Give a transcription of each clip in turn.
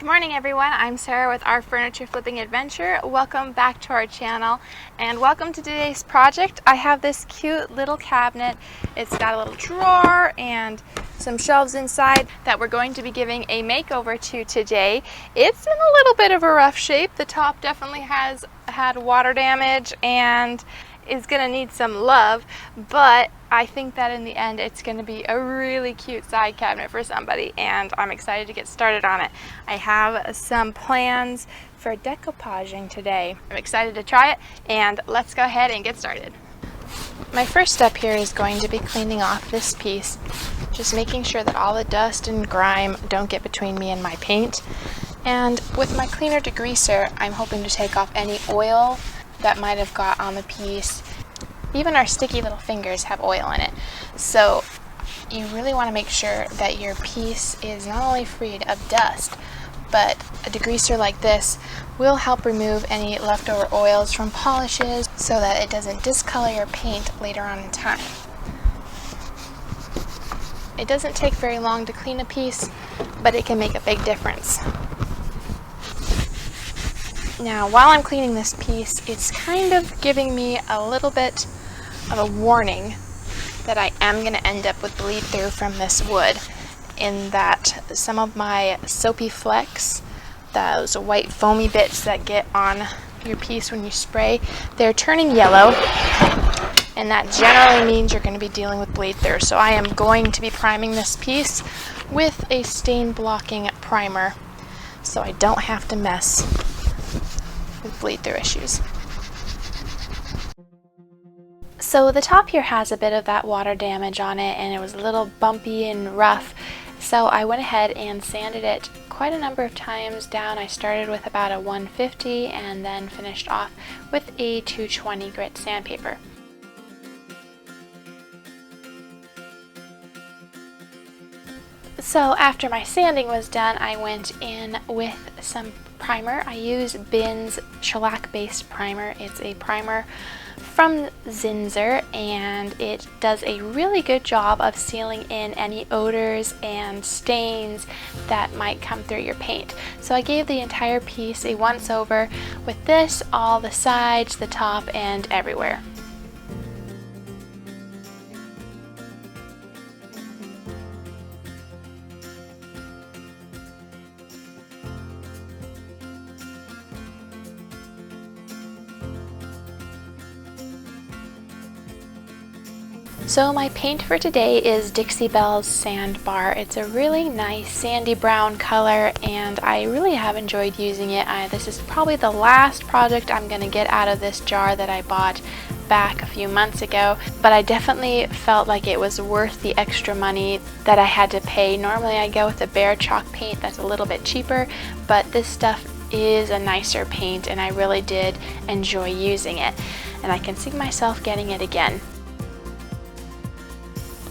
Good morning everyone, I'm Sarah with Our Furniture Flipping Adventure. Welcome back to our channel and welcome to today's project. I have this cute little cabinet. It's got a little drawer and some shelves inside that we're going to be giving a makeover to today. It's in a little bit of a rough shape. The top definitely has had water damage and is going to need some love, but I think that in the end it's going to be a really cute side cabinet for somebody, and I'm excited to get started on it. I have some plans for decoupaging today. I'm excited to try it, and let's go ahead and get started. My first step here is going to be cleaning off this piece, just making sure that all the dust and grime don't get between me and my paint. And with my cleaner degreaser, I'm hoping to take off any oil that might have got on the piece. Even our sticky little fingers have oil in it. So you really want to make sure that your piece is not only freed of dust, but a degreaser like this will help remove any leftover oils from polishes so that it doesn't discolor your paint later on in time. It doesn't take very long to clean a piece, but it can make a big difference. Now, while I'm cleaning this piece, it's kind of giving me a little bit of a warning that I am going to end up with bleed through from this wood, in that some of my soapy flecks, those white foamy bits that get on your piece when you spray, they're turning yellow, and that generally means you're going to be dealing with bleed through. So I am going to be priming this piece with a stain blocking primer so I don't have to mess with bleed through issues. So the top here has a bit of that water damage on it, and it was a little bumpy and rough, so I went ahead and sanded it quite a number of times down. I started with about a 150 and then finished off with a 220 grit sandpaper. So after my sanding was done, I went in with some primer. I use Bin's Shellac Based Primer. It's a primer from Zinsser, and it does a really good job of sealing in any odors and stains that might come through your paint. So I gave the entire piece a once over with this, all the sides, the top, and everywhere. So my paint for today is Dixie Belle's Sandbar. It's a really nice sandy brown color, and I really have enjoyed using it. This is probably the last project I'm going to get out of this jar that I bought back a few months ago, but I definitely felt like it was worth the extra money that I had to pay. Normally I go with a bare chalk paint that's a little bit cheaper, but this stuff is a nicer paint and I really did enjoy using it, and I can see myself getting it again.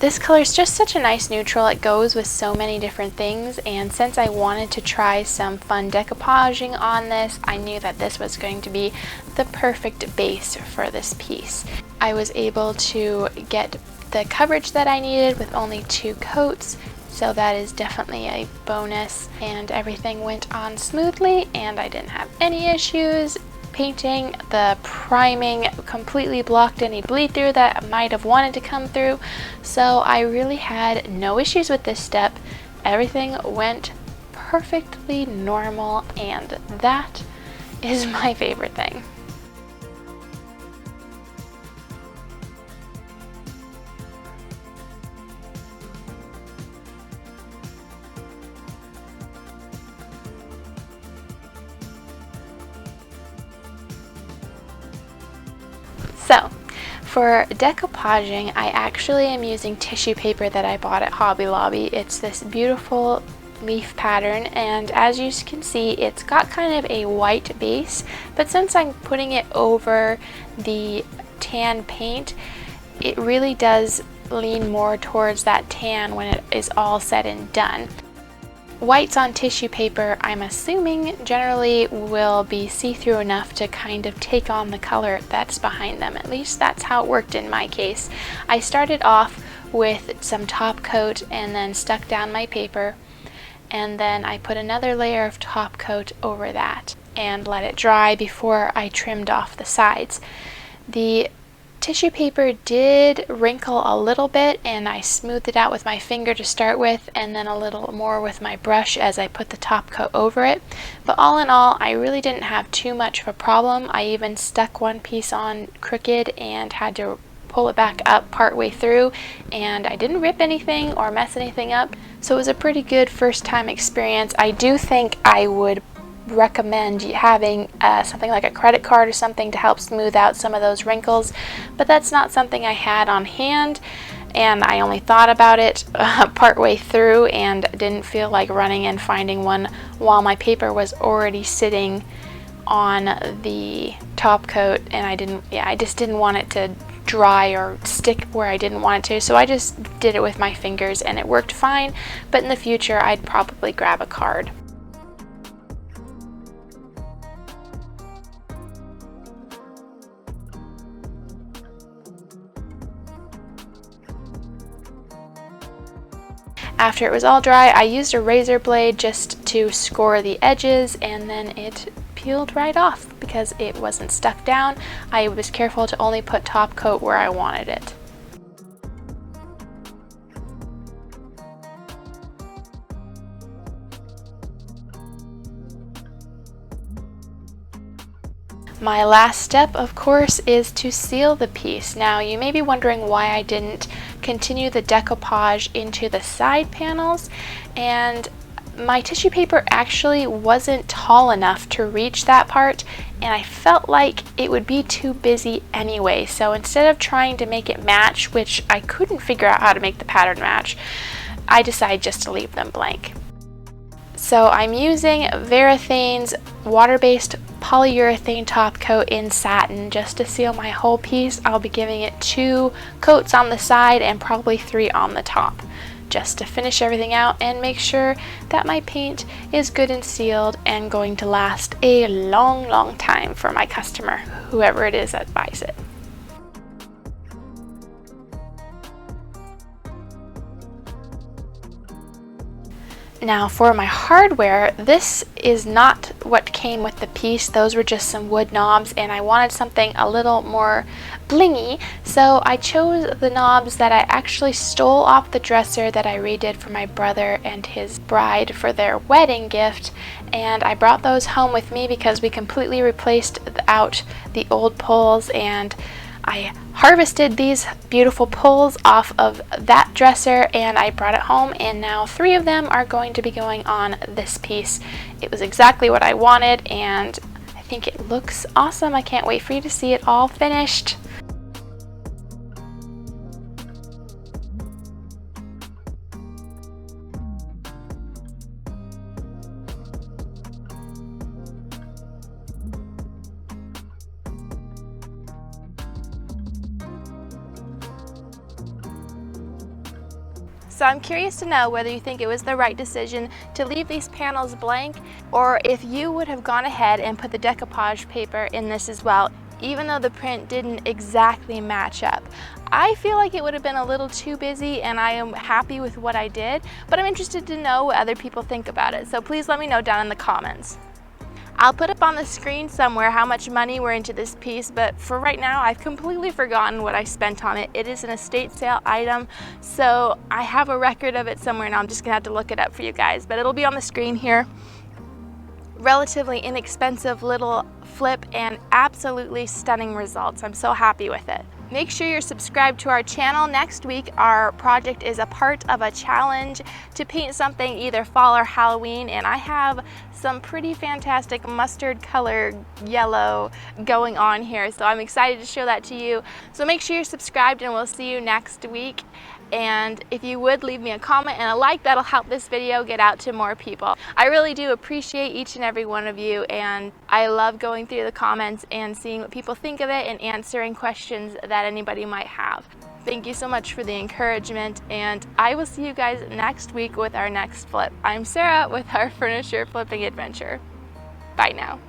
This color is just such a nice neutral. It goes with so many different things, and since I wanted to try some fun decoupaging on this, I knew that this was going to be the perfect base for this piece. I was able to get the coverage that I needed with only 2 coats, so that is definitely a bonus, and everything went on smoothly and I didn't have any issues painting. The priming completely blocked any bleed through that might have wanted to come through, so I really had no issues with this step. Everything went perfectly normal, and that is my favorite thing. So, for decoupaging, I actually am using tissue paper that I bought at Hobby Lobby. It's this beautiful leaf pattern, and as you can see, it's got kind of a white base, but since I'm putting it over the tan paint, it really does lean more towards that tan when it is all said and done. Whites on tissue paper, I'm assuming, generally will be see-through enough to kind of take on the color that's behind them. At least that's how it worked in my case. I started off with some top coat and then stuck down my paper, and then I put another layer of top coat over that and let it dry before I trimmed off the sides. The tissue paper did wrinkle a little bit, and I smoothed it out with my finger to start with, and then a little more with my brush as I put the top coat over it. But all in all, I really didn't have too much of a problem. I even stuck one piece on crooked and had to pull it back up partway through, and I didn't rip anything or mess anything up. So it was a pretty good first time experience. I do think I would recommend having something like a credit card or something to help smooth out some of those wrinkles, but that's not something I had on hand, and I only thought about it partway through and didn't feel like running and finding one while my paper was already sitting on the top coat, and I just didn't want it to dry or stick where I didn't want it to, so I just did it with my fingers and it worked fine. But in the future I'd probably grab a card. After it was all dry, I used a razor blade just to score the edges, and then it peeled right off because it wasn't stuck down. I was careful to only put top coat where I wanted it. My last step, of course, is to seal the piece. Now, you may be wondering why I didn't continue the decoupage into the side panels, and my tissue paper actually wasn't tall enough to reach that part, and I felt like it would be too busy anyway. So instead of trying to make it match, which I couldn't figure out how to make the pattern match, I decided just to leave them blank. So I'm using Verithane's water-based polyurethane top coat in satin just to seal my whole piece. I'll be giving it 2 coats on the side and probably 3 on the top, just to finish everything out and make sure that my paint is good and sealed and going to last a long time for my customer, whoever it is that buys it. Now for my hardware, this is not what came with the piece. Those were just some wood knobs, and I wanted something a little more blingy, so I chose the knobs that I actually stole off the dresser that I redid for my brother and his bride for their wedding gift, and I brought those home with me because we completely replaced out the old poles, and I harvested these beautiful pulls off of that dresser and I brought it home, and now 3 of them are going to be going on this piece. It was exactly what I wanted, and I think it looks awesome. I can't wait for you to see it all finished. So I'm curious to know whether you think it was the right decision to leave these panels blank, or if you would have gone ahead and put the decoupage paper in this as well, even though the print didn't exactly match up. I feel like it would have been a little too busy, and I am happy with what I did, but I'm interested to know what other people think about it. So please let me know down in the comments. I'll put up on the screen somewhere how much money we're into this piece, but for right now I've completely forgotten what I spent on it. It is an estate sale item, so I have a record of it somewhere, and I'm just gonna have to look it up for you guys, but it'll be on the screen here. Relatively inexpensive little flip and absolutely stunning results. I'm so happy with it. Make sure you're subscribed to our channel. Next week, our project is a part of a challenge to paint something either fall or Halloween, and I have some pretty fantastic mustard color yellow going on here, so I'm excited to show that to you. So make sure you're subscribed, and we'll see you next week. And if you would leave me a comment and a like, that'll help this video get out to more people. I really do appreciate each and every one of you, and I love going through the comments and seeing what people think of it and answering questions that anybody might have. Thank you so much for the encouragement, and I will see you guys next week with our next flip. I'm Sarah with our furniture flipping adventure. Bye now.